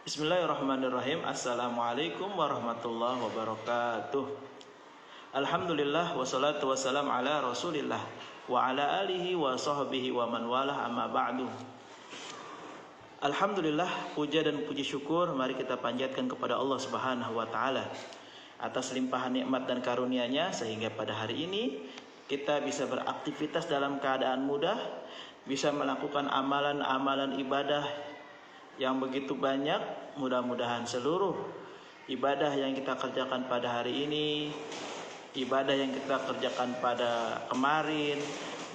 Bismillahirrahmanirrahim. Assalamualaikum warahmatullahi wabarakatuh. Alhamdulillah wassalatu wassalam ala rasulillah wa ala alihi wa sahbihi wa man walah amma ba'du. Alhamdulillah, puja dan puji syukur mari kita panjatkan kepada Allah Subhanahu wa taala atas limpahan nikmat dan karunia-Nya sehingga pada hari ini kita bisa beraktivitas dalam keadaan mudah, bisa melakukan amalan-amalan ibadah yang begitu banyak. Mudah-mudahan seluruh ibadah yang kita kerjakan pada hari ini, ibadah yang kita kerjakan pada kemarin,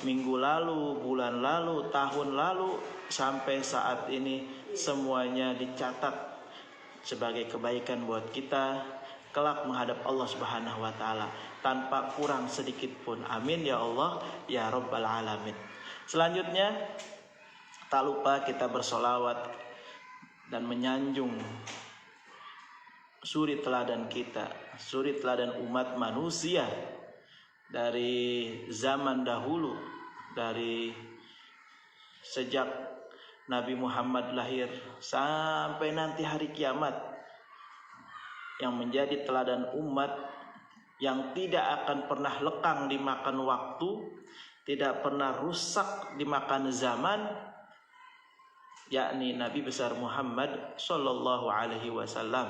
minggu lalu, bulan lalu, tahun lalu, sampai saat ini semuanya dicatat sebagai kebaikan buat kita kelak menghadap Allah Subhanahu wa taala tanpa kurang sedikit pun. Amin ya Allah ya Rabbal alamin. Selanjutnya tak lupa kita bersolawat dan menyanjung suri teladan kita, suri teladan umat manusia dari zaman dahulu, dari sejak Nabi Muhammad lahir sampai nanti hari kiamat, yang menjadi teladan umat yang tidak akan pernah lekang dimakan waktu, tidak pernah rusak dimakan zaman, yakni Nabi besar Muhammad Sallallahu Alaihi Wasallam.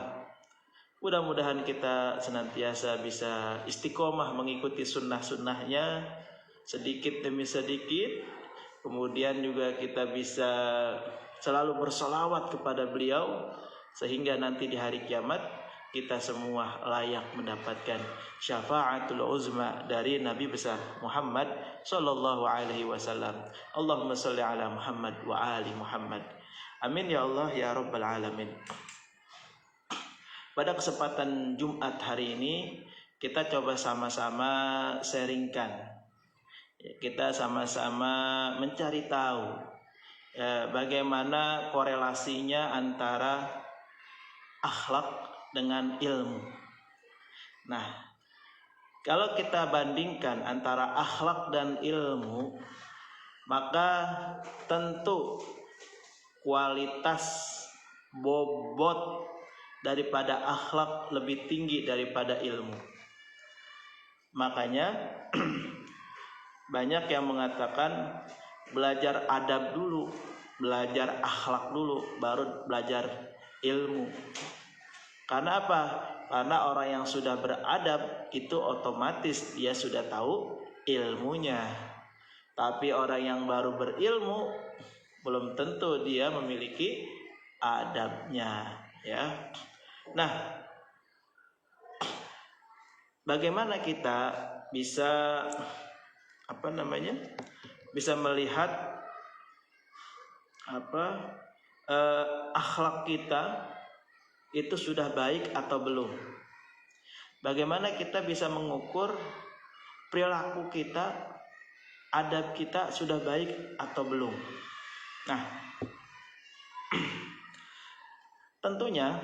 Mudah-mudahan kita senantiasa bisa istiqomah mengikuti sunnah-sunnahnya sedikit demi sedikit. Kemudian juga kita bisa selalu bersolawat kepada beliau sehingga nanti di hari kiamat kita semua layak mendapatkan syafaatul uzma dari Nabi besar Muhammad Sallallahu Alaihi Wasallam. Allahumma salli ala Muhammad wa ali Muhammad. Amin ya Allah ya Rabbal alamin. Pada kesempatan Jumat hari ini kita coba sama-sama sharingkan, kita sama-sama mencari tahu bagaimana korelasinya antara akhlak dengan ilmu. Nah, kalau kita bandingkan antara akhlak dan ilmu, maka tentu kualitas bobot daripada akhlak lebih tinggi daripada ilmu. Makanya banyak yang mengatakan belajar adab dulu, belajar akhlak dulu, baru belajar ilmu. Karena apa? Karena orang yang sudah beradab itu otomatis dia sudah tahu ilmunya. Tapi orang yang baru berilmu belum tentu dia memiliki adabnya, ya. Nah, bagaimana kita bisa bisa melihat akhlak kita itu sudah baik atau belum? Bagaimana kita bisa mengukur perilaku kita, adab kita sudah baik atau belum? Nah, tentunya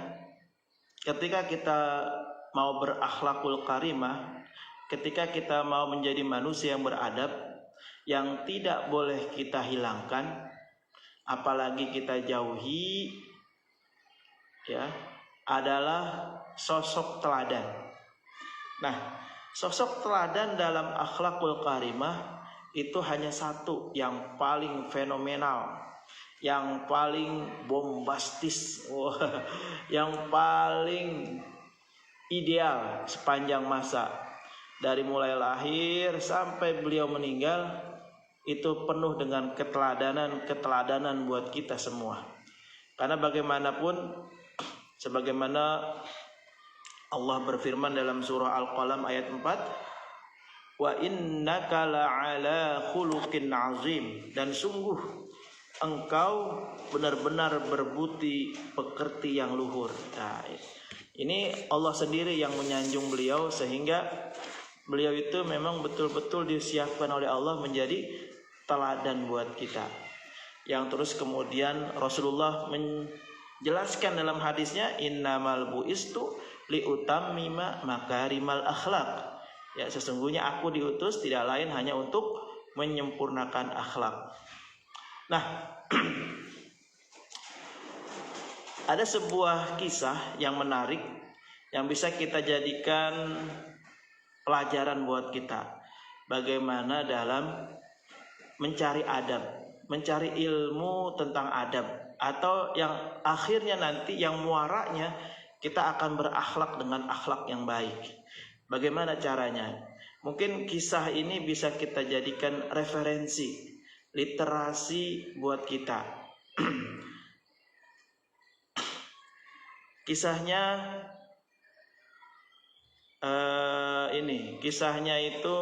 ketika kita mau berakhlakul karimah, ketika kita mau menjadi manusia yang beradab, yang tidak boleh kita hilangkan, apalagi kita jauhi, ya, adalah sosok teladan. Nah, sosok teladan dalam akhlakul karimah itu hanya satu yang paling fenomenal, yang paling bombastis, yang paling ideal sepanjang masa. Dari mulai lahir sampai beliau meninggal, itu penuh dengan keteladanan buat kita semua. Karena bagaimanapun, sebagaimana Allah berfirman dalam surah Al-Qalam ayat 4, wa innaka la'ala khuluqin azim, dan sungguh engkau benar-benar berbudi pekerti yang luhur. Nah, ini Allah sendiri yang menyanjung beliau sehingga beliau itu memang betul-betul disiapkan oleh Allah menjadi teladan buat kita. Yang terus kemudian Rasulullah menjelaskan dalam hadisnya, innamal bu'istu liutammima makarimal akhlak. Ya, sesungguhnya aku diutus tidak lain hanya untuk menyempurnakan akhlak. Nah, ada sebuah kisah yang menarik yang bisa kita jadikan pelajaran buat kita. Bagaimana dalam mencari adab, mencari ilmu tentang adab, atau yang akhirnya nanti yang muaranya kita akan berakhlak dengan akhlak yang baik. Bagaimana caranya? Mungkin kisah ini bisa kita jadikan referensi, literasi buat kita. Kisahnya kisahnya itu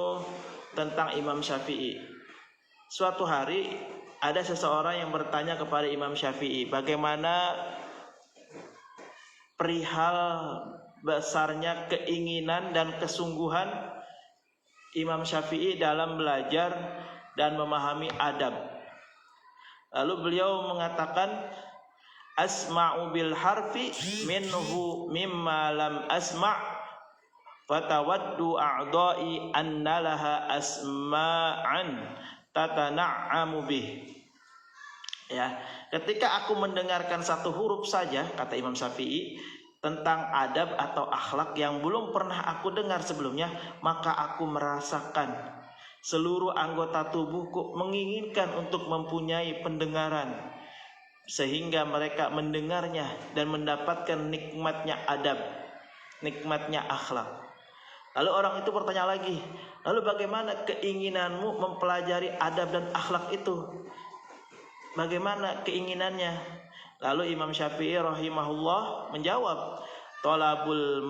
tentang Imam Syafi'i. Suatu hari ada seseorang yang bertanya kepada Imam Syafi'i, bagaimana perihal besarnya keinginan dan kesungguhan Imam Syafi'i dalam belajar dan memahami adab. Lalu beliau mengatakan, asma'u bil harfi minhu mimma lam asma' fatawaddu a'dha'i anna laha asma'an tatana'amu bih. Ya, ketika aku mendengarkan satu huruf saja, kata Imam Syafi'i, tentang adab atau akhlak yang belum pernah aku dengar sebelumnya, maka aku merasakan seluruh anggota tubuhku menginginkan untuk mempunyai pendengaran, sehingga mereka mendengarnya dan mendapatkan nikmatnya adab, nikmatnya akhlak. Lalu orang itu bertanya lagi, lalu bagaimana keinginanmu mempelajari adab dan akhlak itu? Bagaimana keinginannya? Lalu Imam Syafi'i rahimahullah menjawab, Talabul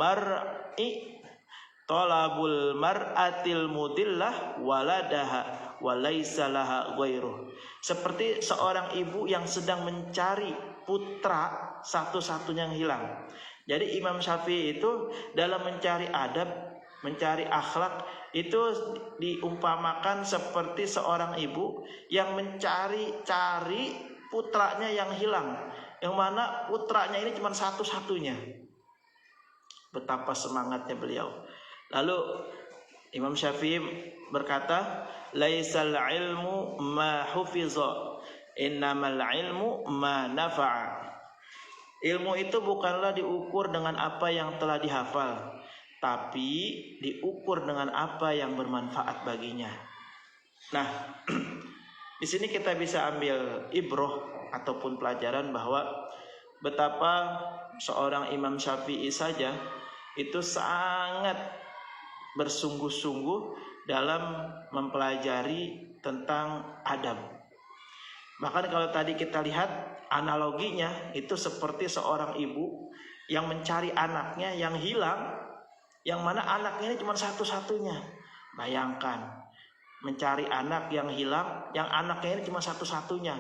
mar'atil mudillah waladaha walaysa laha ghairuh. Seperti seorang ibu yang sedang mencari putra satu-satunya yang hilang. Jadi Imam Syafi'i itu dalam mencari adab, mencari akhlak itu diumpamakan seperti seorang ibu yang mencari putranya yang hilang, yang mana putranya ini cuma satu-satunya. Betapa semangatnya beliau. Lalu Imam Syafi'i berkata, laisal ilmu ma hufiza, innamal ilmu ma nafa'a. Ilmu itu bukanlah diukur dengan apa yang telah dihafal, tapi diukur dengan apa yang bermanfaat baginya. Nah, di sini kita bisa ambil ibroh ataupun pelajaran bahwa betapa seorang Imam Syafi'i saja itu sangat bersungguh-sungguh dalam mempelajari tentang adab. Bahkan kalau tadi kita lihat analoginya itu seperti seorang ibu yang mencari anaknya yang hilang, yang mana anaknya ini cuma satu-satunya. Bayangkan, mencari anak yang hilang, yang anaknya ini cuma satu-satunya.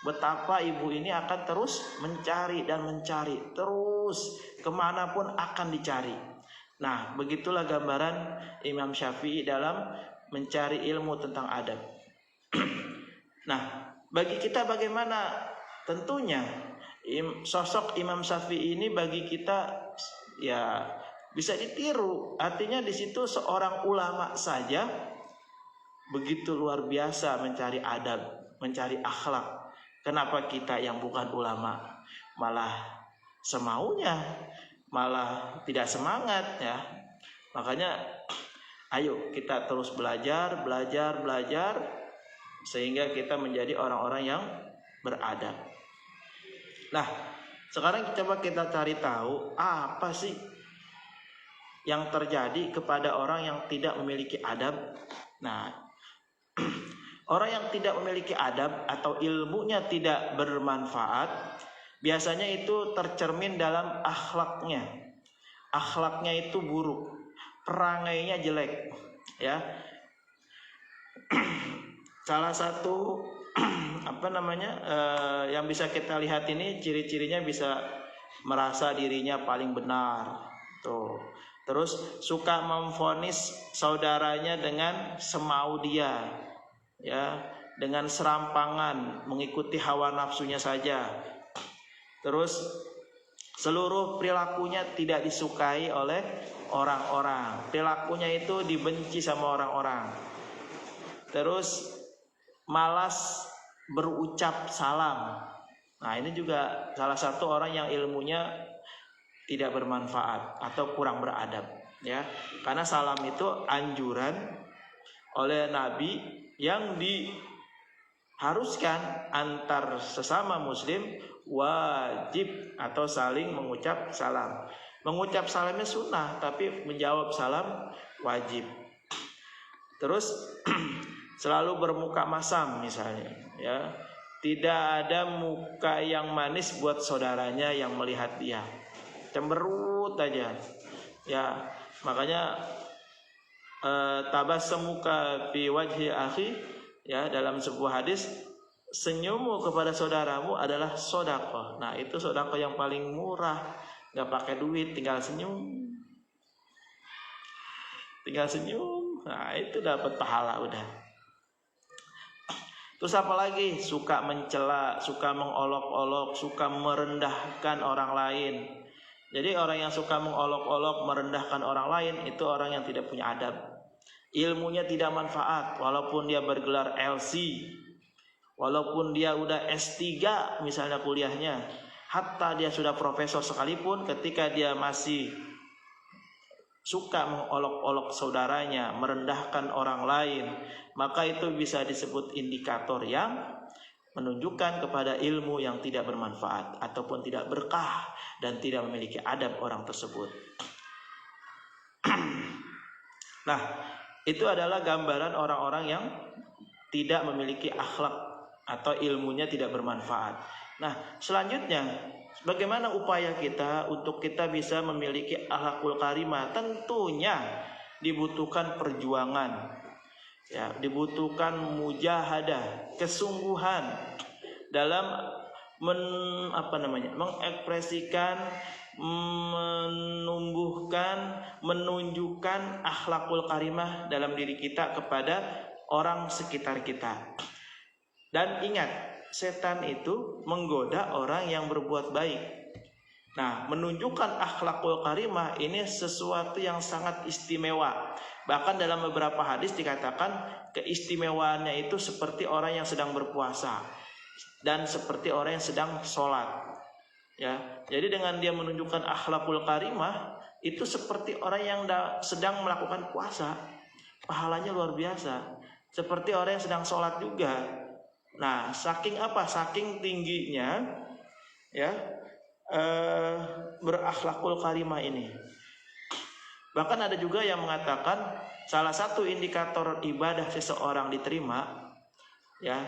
Betapa ibu ini akan terus mencari dan mencari, terus kemanapun akan dicari. Nah, begitulah gambaran Imam Syafi'i dalam mencari ilmu tentang adab. Nah, bagi kita bagaimana? Tentunya sosok Imam Syafi'i ini bagi kita ya bisa ditiru. Artinya di situ seorang ulama saja begitu luar biasa mencari adab, mencari akhlak. Kenapa kita yang bukan ulama malah semaunya, malah tidak semangat ya? Makanya ayo kita terus belajar sehingga kita menjadi orang-orang yang beradab. Nah, sekarang coba kita cari tahu apa sih yang terjadi kepada orang yang tidak memiliki adab. Nah, orang yang tidak memiliki adab atau ilmunya tidak bermanfaat, biasanya itu tercermin dalam akhlaknya. Akhlaknya itu buruk, perangainya jelek, ya. Salah satu yang bisa kita lihat ini ciri-cirinya bisa merasa dirinya paling benar, tuh. Terus suka memvonis saudaranya dengan semau dia, ya, dengan serampangan, mengikuti hawa nafsunya saja. Terus seluruh perilakunya tidak disukai oleh orang-orang. Perilakunya itu dibenci sama orang-orang. Terus malas berucap salam. Nah, ini juga salah satu orang yang ilmunya tidak bermanfaat atau kurang beradab, ya. Karena salam itu anjuran oleh Nabi yang diharuskan antar sesama muslim wajib atau saling mengucap salam. Mengucap salamnya sunnah, tapi menjawab salam wajib. Terus selalu bermuka masam misalnya, ya. Tidak ada muka yang manis buat saudaranya yang melihat dia. Cemberut aja. Ya, makanya tabassamuka fi wajhi akhi, ya, dalam sebuah hadis, senyummu kepada saudaramu adalah sedekah. Nah, itu sedekah yang paling murah. Enggak pakai duit, tinggal senyum. Tinggal senyum. Nah, itu dapat pahala udah. Terus apa lagi? Suka mencela, suka mengolok-olok, suka merendahkan orang lain. Jadi orang yang suka mengolok-olok, merendahkan orang lain, itu orang yang tidak punya adab. Ilmunya tidak manfaat, walaupun dia bergelar LC, walaupun dia udah S3 misalnya kuliahnya, hatta dia sudah profesor sekalipun, ketika dia masih suka mengolok-olok saudaranya, merendahkan orang lain, maka itu bisa disebut indikator yang menunjukkan kepada ilmu yang tidak bermanfaat ataupun tidak berkah dan tidak memiliki adab orang tersebut. Nah, itu adalah gambaran orang-orang yang tidak memiliki akhlak atau ilmunya tidak bermanfaat. Nah, selanjutnya, bagaimana upaya kita untuk kita bisa memiliki akhlakul karimah? Tentunya dibutuhkan perjuangan, ya, dibutuhkan mujahadah, kesungguhan dalam mengekspresikan, menumbuhkan, menunjukkan akhlakul karimah dalam diri kita kepada orang sekitar kita. Dan ingat, setan itu menggoda orang yang berbuat baik. Nah, menunjukkan akhlakul karimah ini sesuatu yang sangat istimewa. Bahkan dalam beberapa hadis dikatakan keistimewaannya itu seperti orang yang sedang berpuasa dan seperti orang yang sedang sholat. Ya, jadi dengan dia menunjukkan akhlakul karimah itu seperti orang yang sedang melakukan puasa, pahalanya luar biasa. Seperti orang yang sedang sholat juga. Nah, saking apa? Saking tingginya, ya, berakhlakul karimah ini. Bahkan ada juga yang mengatakan salah satu indikator ibadah seseorang diterima, ya,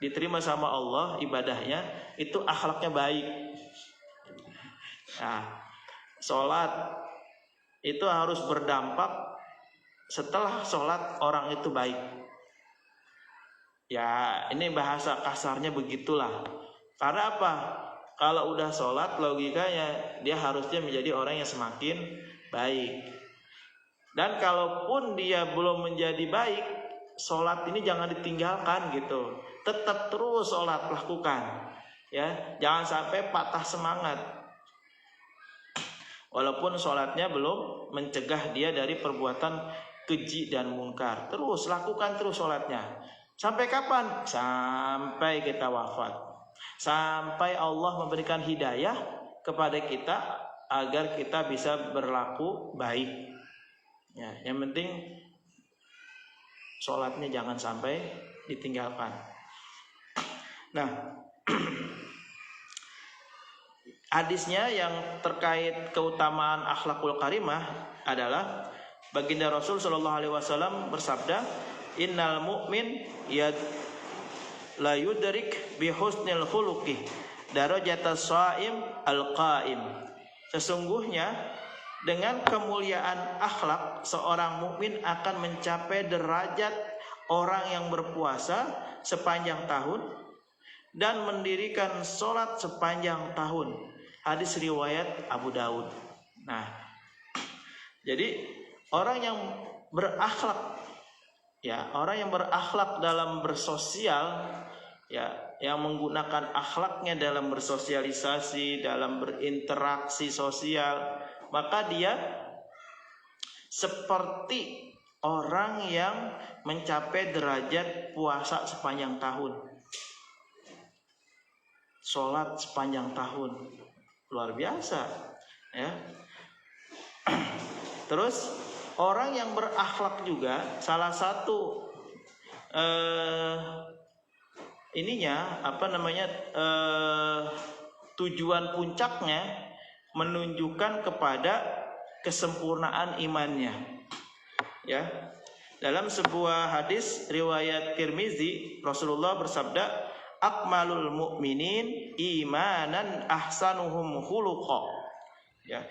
diterima sama Allah ibadahnya, itu akhlaknya baik. Nah, sholat itu harus berdampak setelah sholat orang itu baik. Ya, ini bahasa kasarnya begitulah. Karena apa? Kalau udah sholat, logikanya dia harusnya menjadi orang yang semakin baik. Dan kalaupun dia belum menjadi baik, sholat ini jangan ditinggalkan gitu. Tetap terus sholat lakukan, ya, jangan sampai patah semangat. Walaupun sholatnya belum mencegah dia dari perbuatan keji dan munkar, terus lakukan terus sholatnya. Sampai kapan? Sampai kita wafat. Sampai Allah memberikan hidayah kepada kita agar kita bisa berlaku baik. Ya, yang penting sholatnya jangan sampai ditinggalkan. Nah, hadisnya yang terkait keutamaan akhlakul karimah adalah baginda Rasul Shallallahu Alaihi Wasallam bersabda, Innal mu'min la yudrik bi husnil khuluqi darajatas shaim al-qaim. Sesungguhnya dengan kemuliaan akhlak seorang mukmin akan mencapai derajat orang yang berpuasa sepanjang tahun dan mendirikan sholat sepanjang tahun. Hadis riwayat Abu Daud. Nah, jadi orang yang berakhlak, ya, orang yang berakhlak dalam bersosial, ya, yang menggunakan akhlaknya dalam bersosialisasi, dalam berinteraksi sosial, maka dia seperti orang yang mencapai derajat puasa sepanjang tahun. sholat sepanjang tahun. Luar biasa, ya. Terus orang yang berakhlak juga salah satu tujuan puncaknya menunjukkan kepada kesempurnaan imannya. Ya. Dalam sebuah hadis riwayat Tirmizi, Rasulullah bersabda, akmalul mu'minin imanan ahsanuhum khuluqa. Ya.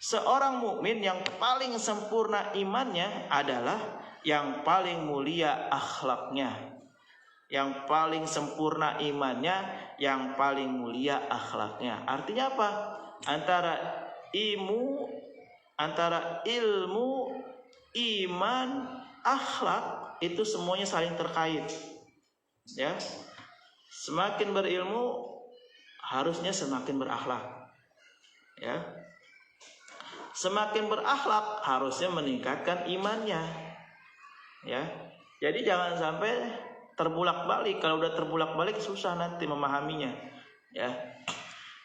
Seorang mukmin yang paling sempurna imannya adalah yang paling mulia akhlaknya. Yang paling sempurna imannya, yang paling mulia akhlaknya. Artinya apa? Antara ilmu, iman, akhlak itu semuanya saling terkait. Ya. Semakin berilmu harusnya semakin berakhlak. Ya. Semakin berakhlak harusnya meningkatkan imannya. Ya. Jadi jangan sampai terbulak-balik. Kalau udah terbulak-balik susah nanti memahaminya. Ya.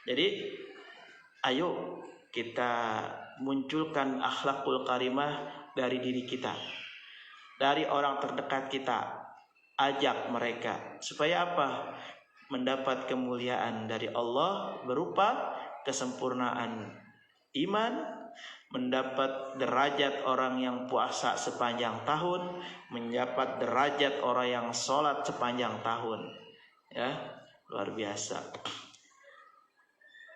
Jadi ayo kita munculkan akhlakul karimah dari diri kita, dari orang terdekat kita. Ajak mereka supaya apa? Mendapat kemuliaan dari Allah berupa kesempurnaan iman, mendapat derajat orang yang puasa sepanjang tahun, mendapat derajat orang yang sholat sepanjang tahun. Ya, luar biasa.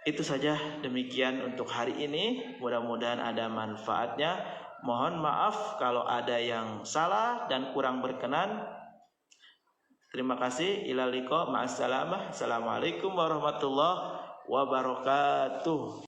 Itu saja, demikian untuk hari ini. Mudah-mudahan ada manfaatnya. Mohon maaf kalau ada yang salah dan kurang berkenan. Terima kasih. Ila liqa, ma'assalamah. Assalamualaikum warahmatullahi wabarakatuh.